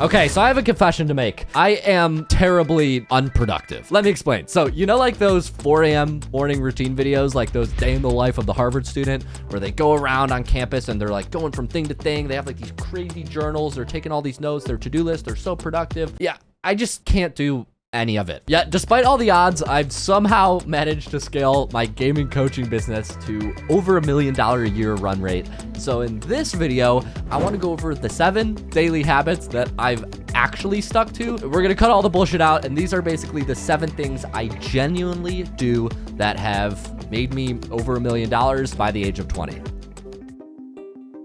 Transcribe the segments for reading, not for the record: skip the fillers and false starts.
Okay, so I have a confession to make. I am terribly unproductive. Let me explain. So, you know, like those 4 a.m. morning routine videos, like those day in the life of the Harvard student, where they go around on campus and they're like going from thing to thing. They have like these crazy journals. They're taking all these notes, their to-do list. They're so productive. Yeah, I just can't do any of it. Yet, despite all the odds, I've somehow managed to scale my gaming coaching business to over $1 million a year run rate. So in this video, I want to go over the 7 daily habits that I've actually stuck to. We're going to cut all the bullshit out, and these are basically the 7 things I genuinely do that have made me over $1 million by the age of 20.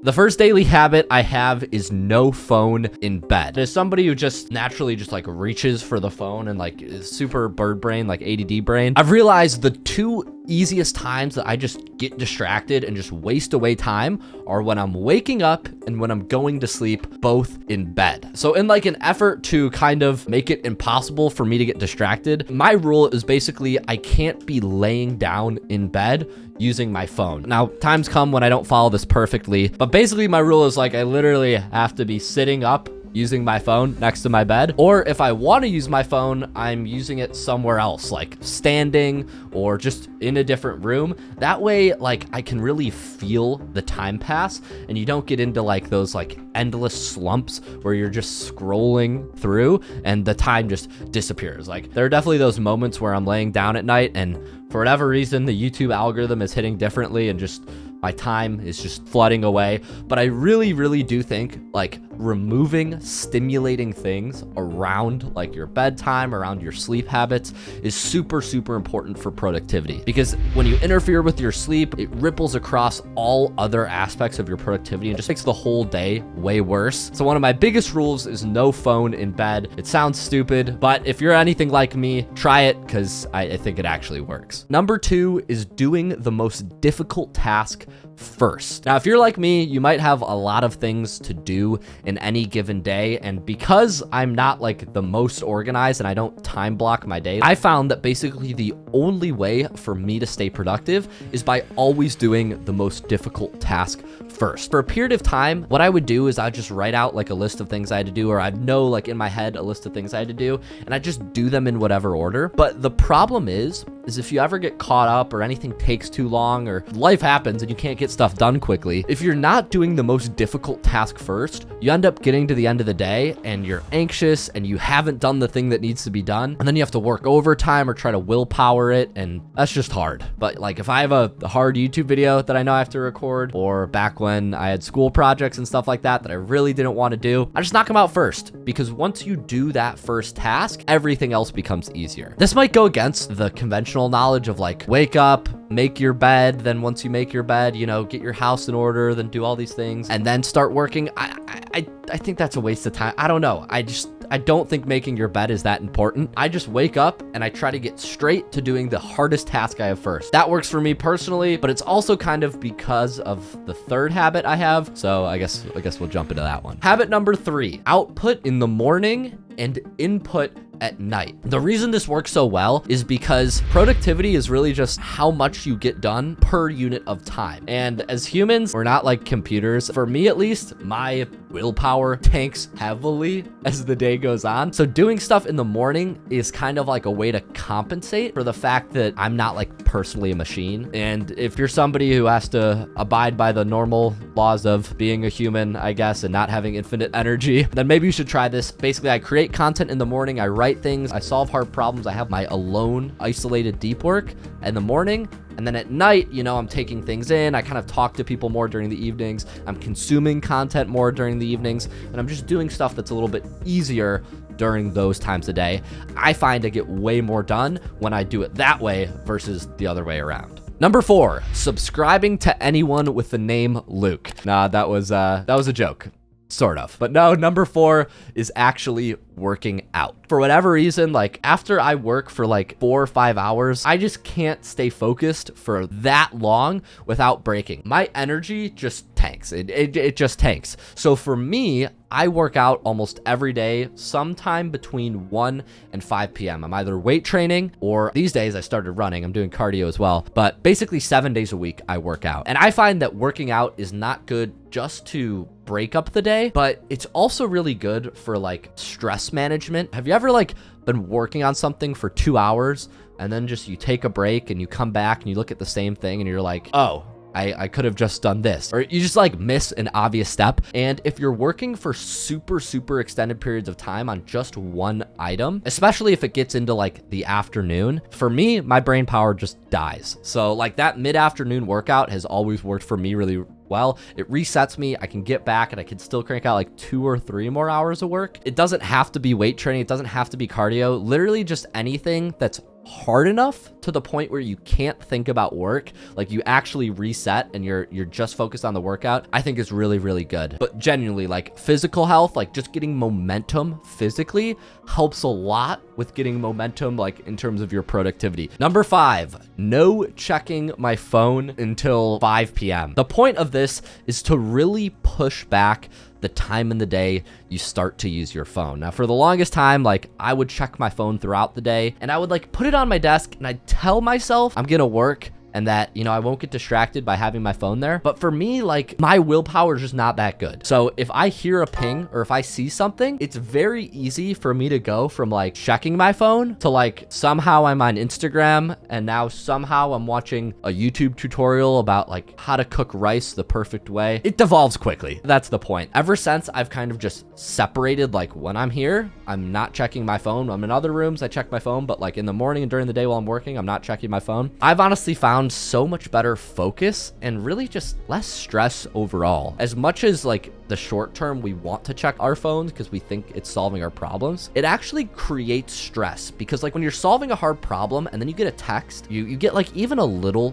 The first daily habit I have is no phone in bed. As somebody who just naturally just like reaches for the phone and like is super bird brain, like ADD brain, I've realized the 2 easiest times that I just get distracted and just waste away time are when I'm waking up and when I'm going to sleep, both in bed. So in like an effort to kind of make it impossible for me to get distracted, my rule is basically I can't be laying down in bed using my phone. Now, times come when I don't follow this perfectly, but basically my rule is like I literally have to be sitting up using my phone next to my bed, or if I want to use my phone, I'm using it somewhere else, like standing or just in a different room. That way, like I can really feel the time pass and you don't get into like those like endless slumps where you're just scrolling through and the time just disappears. Like there are definitely those moments where I'm laying down at night and for whatever reason, the YouTube algorithm is hitting differently and just my time is just flooding away. But I really do think like removing stimulating things around like your bedtime, around your sleep habits is super important for productivity. Because when you interfere with your sleep, it ripples across all other aspects of your productivity and just makes the whole day way worse. So one of my biggest rules is no phone in bed. It sounds stupid, but if you're anything like me, try it because I think it actually works. Number 2 is doing the most difficult task first. Now, if you're like me, you might have a lot of things to do in any given day. And because I'm not like the most organized and I don't time block my day, I found that basically the only way for me to stay productive is by always doing the most difficult task first. For a period of time, what I would do is I'd just write out like a list of things I had to do, or I'd know like in my head a list of things I had to do, and I'd just do them in whatever order. But the problem is if you ever get caught up or anything takes too long or life happens and you can't get stuff done quickly, if you're not doing the most difficult task first, you end up getting to the end of the day and you're anxious and you haven't done the thing that needs to be done. And then you have to work overtime or try to willpower it. And that's just hard. But like if I have a hard YouTube video that I know I have to record, or back when I had school projects and stuff like that I really didn't want to do, I just knock them out first, because once you do that first task, everything else becomes easier. This might go against the conventional knowledge of like wake up, make your bed, then once you make your bed, you know, get your house in order, then do all these things and then start working. I think that's a waste of time. I don't know. I don't think making your bed is that important. I just wake up and I try to get straight to doing the hardest task I have first. That works for me personally, but it's also kind of because of the 3rd habit I have. So I guess we'll jump into that one. Habit number 3, output in the morning and input at night. The reason this works so well is because productivity is really just how much you get done per unit of time. And as humans, we're not like computers. For me, at least, my willpower tanks heavily as the day goes on. So doing stuff in the morning is kind of like a way to compensate for the fact that I'm not like personally a machine. And if you're somebody who has to abide by the normal laws of being a human, I guess, and not having infinite energy, then maybe you should try this. Basically, I create content in the morning, I write things, I solve hard problems, I have my alone, isolated deep work in the morning. And then at night, you know, I'm taking things in. I kind of talk to people more during the evenings. I'm consuming content more during the evenings. And I'm just doing stuff that's a little bit easier during those times of day. I find I get way more done when I do it that way versus the other way around. Number 4, subscribing to anyone with the name Luke. Nah, that was a joke. Sort of. But no, number 4 is actually working out. For whatever reason, like after I work for like 4 or 5 hours, I just can't stay focused for that long without breaking. My energy just tanks. It just tanks. So for me, I work out almost every day, sometime between 1 and 5 p.m. I'm either weight training or these days I started running. I'm doing cardio as well, but basically 7 days a week I work out. And I find that working out is not good just to break up the day, but it's also really good for like stress management. Have you ever like been working on something for 2 hours and then just you take a break and you come back and you look at the same thing and you're like, oh, I could have just done this, or you just like miss an obvious step. And if you're working for super extended periods of time on just one item, especially if it gets into like the afternoon, for me, my brain power just dies. So like that mid-afternoon workout has always worked for me really well. It resets me. I can get back and I can still crank out like 2 or 3 more hours of work. It doesn't have to be weight training. It doesn't have to be cardio. Literally just anything that's hard enough to the point where you can't think about work, like you actually reset and you're just focused on the workout, I think is really good. But genuinely, like physical health, like just getting momentum physically helps a lot with getting momentum, like in terms of your productivity. Number 5, no checking my phone until 5 p.m. The point of this is to really push back the time in the day you start to use your phone. Now, for the longest time, like I would check my phone throughout the day and I would like put it on my desk and I'd tell myself I'm gonna work and that, you know, I won't get distracted by having my phone there. But for me, like my willpower is just not that good. So if I hear a ping or if I see something, it's very easy for me to go from like checking my phone to like somehow I'm on Instagram and now somehow I'm watching a YouTube tutorial about like how to cook rice the perfect way. It devolves quickly. That's the point. Ever since I've kind of just separated, like when I'm here, I'm not checking my phone. I'm in other rooms, I check my phone, but like in the morning and during the day while I'm working, I'm not checking my phone. I've honestly found so much better focus and really just less stress overall. As much as like the short term we want to check our phones because we think it's solving our problems, it actually creates stress because like when you're solving a hard problem and then you get a text, you get like even a little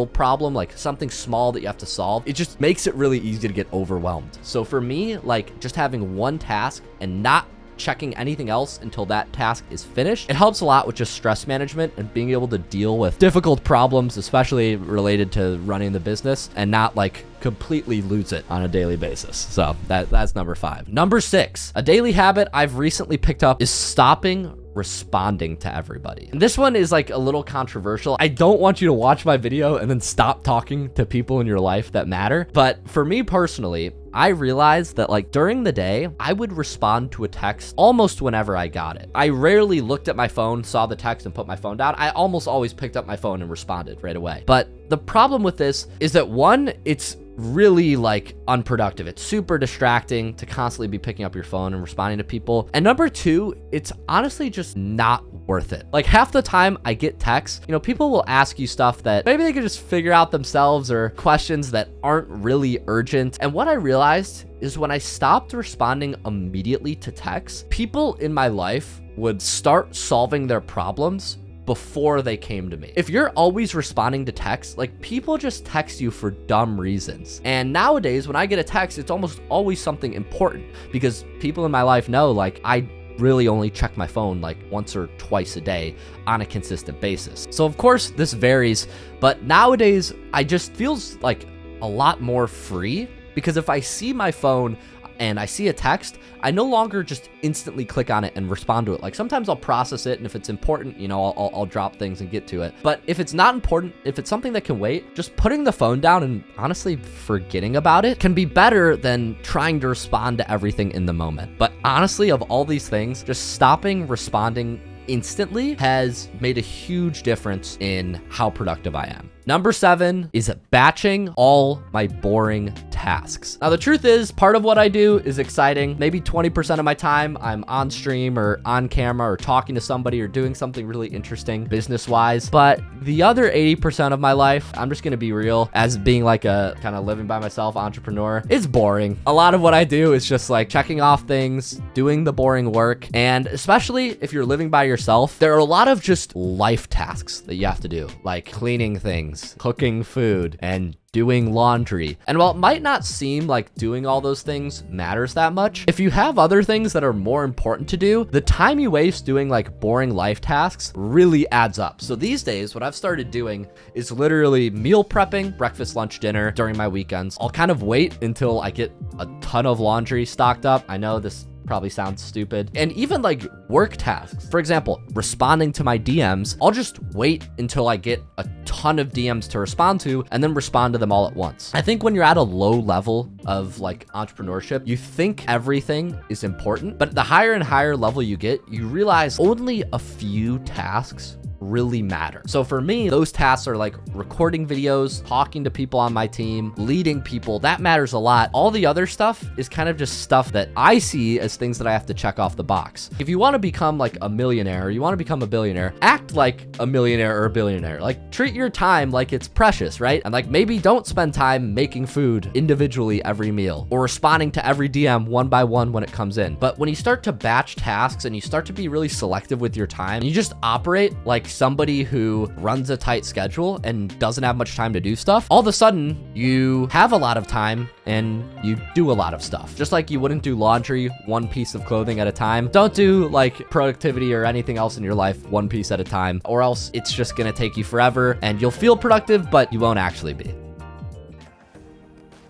problem, like something small that you have to solve, it just makes it really easy to get overwhelmed. So for me, like just having one task and not checking anything else until that task is finished, it helps a lot with just stress management and being able to deal with difficult problems, especially related to running the business, and not like completely lose it on a daily basis. So that's number 5. Number 6, a daily habit I've recently picked up is stopping responding to everybody. And this one is like a little controversial. I don't want you to watch my video and then stop talking to people in your life that matter. But for me personally, I realized that like during the day, I would respond to a text almost whenever I got it. I rarely looked at my phone, saw the text and put my phone down. I almost always picked up my phone and responded right away. But the problem with this is that one, it's really like unproductive. It's super distracting to constantly be picking up your phone and responding to people. And number 2, it's honestly just not worth it. Like half the time I get texts, you know, people will ask you stuff that maybe they could just figure out themselves or questions that aren't really urgent. And what I realized is when I stopped responding immediately to texts, people in my life would start solving their problems before they came to me. If you're always responding to texts, like people just text you for dumb reasons. And nowadays when I get a text, it's almost always something important because people in my life know like I really only check my phone like once or twice a day on a consistent basis. So of course this varies, but nowadays I just feels like a lot more free because if I see my phone and I see a text, I no longer just instantly click on it and respond to it. Like sometimes I'll process it, and if it's important, you know, I'll drop things and get to it. But if it's not important, if it's something that can wait, just putting the phone down and honestly forgetting about it can be better than trying to respond to everything in the moment. But honestly, of all these things, just stopping responding instantly has made a huge difference in how productive I am. Number 7 is batching all my boring tasks. Now, the truth is, part of what I do is exciting. Maybe 20% of my time I'm on stream or on camera or talking to somebody or doing something really interesting business-wise. But the other 80% of my life, I'm just gonna be real, as being like a kind of living by myself entrepreneur, it's boring. A lot of what I do is just like checking off things, doing the boring work. And especially if you're living by yourself, there are a lot of just life tasks that you have to do, like cleaning things, cooking food, and doing laundry. And while it might not seem like doing all those things matters that much, if you have other things that are more important to do, the time you waste doing like boring life tasks really adds up. So these days, what I've started doing is literally meal prepping, breakfast, lunch, dinner during my weekends. I'll kind of wait until I get a ton of laundry stocked up. I know this probably sounds stupid. And even like work tasks. For example, responding to my DMs, I'll just wait until I get a ton of DMs to respond to and then respond to them all at once. I think when you're at a low level of like entrepreneurship, you think everything is important, but the higher and higher level you get, you realize only a few tasks really matter. So for me, those tasks are like recording videos, talking to people on my team, leading people. That matters a lot. All the other stuff is kind of just stuff that I see as things that I have to check off the box. If you want to become like a millionaire, or you want to become a billionaire, act like a millionaire or a billionaire. Like treat your time like it's precious, right? And like maybe don't spend time making food individually every meal or responding to every DM one by one when it comes in. But when you start to batch tasks and you start to be really selective with your time, you just operate like somebody who runs a tight schedule and doesn't have much time to do stuff, all of a sudden you have a lot of time and you do a lot of stuff. Just like you wouldn't do laundry one piece of clothing at a time, don't do like productivity or anything else in your life one piece at a time, or else it's just gonna take you forever and you'll feel productive, but you won't actually be.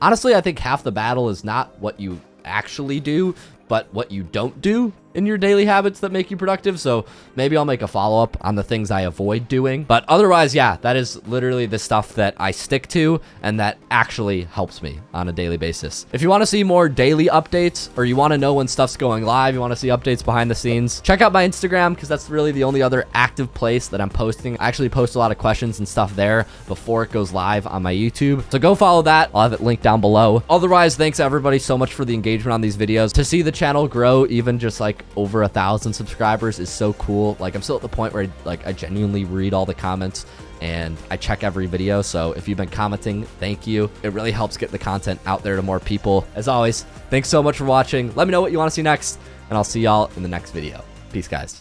Honestly, I think half the battle is not what you actually do, but what you don't do in your daily habits that make you productive. So maybe I'll make a follow-up on the things I avoid doing. But otherwise, yeah, that is literally the stuff that I stick to and that actually helps me on a daily basis. If you want to see more daily updates, or you want to know when stuff's going live, you want to see updates behind the scenes, check out my Instagram, because that's really the only other active place that I'm posting. I actually post a lot of questions and stuff there before it goes live on my YouTube. So go follow that. I'll have it linked down below. Otherwise, thanks everybody so much for the engagement on these videos. To see the channel grow, even just like over 1,000 subscribers, is so cool. Like I'm still at the point where I genuinely read all the comments and I check every video. So if you've been commenting, thank you. It really helps get the content out there to more people. As always, thanks so much for watching. Let me know what you want to see next, and I'll see y'all in the next video. Peace, guys.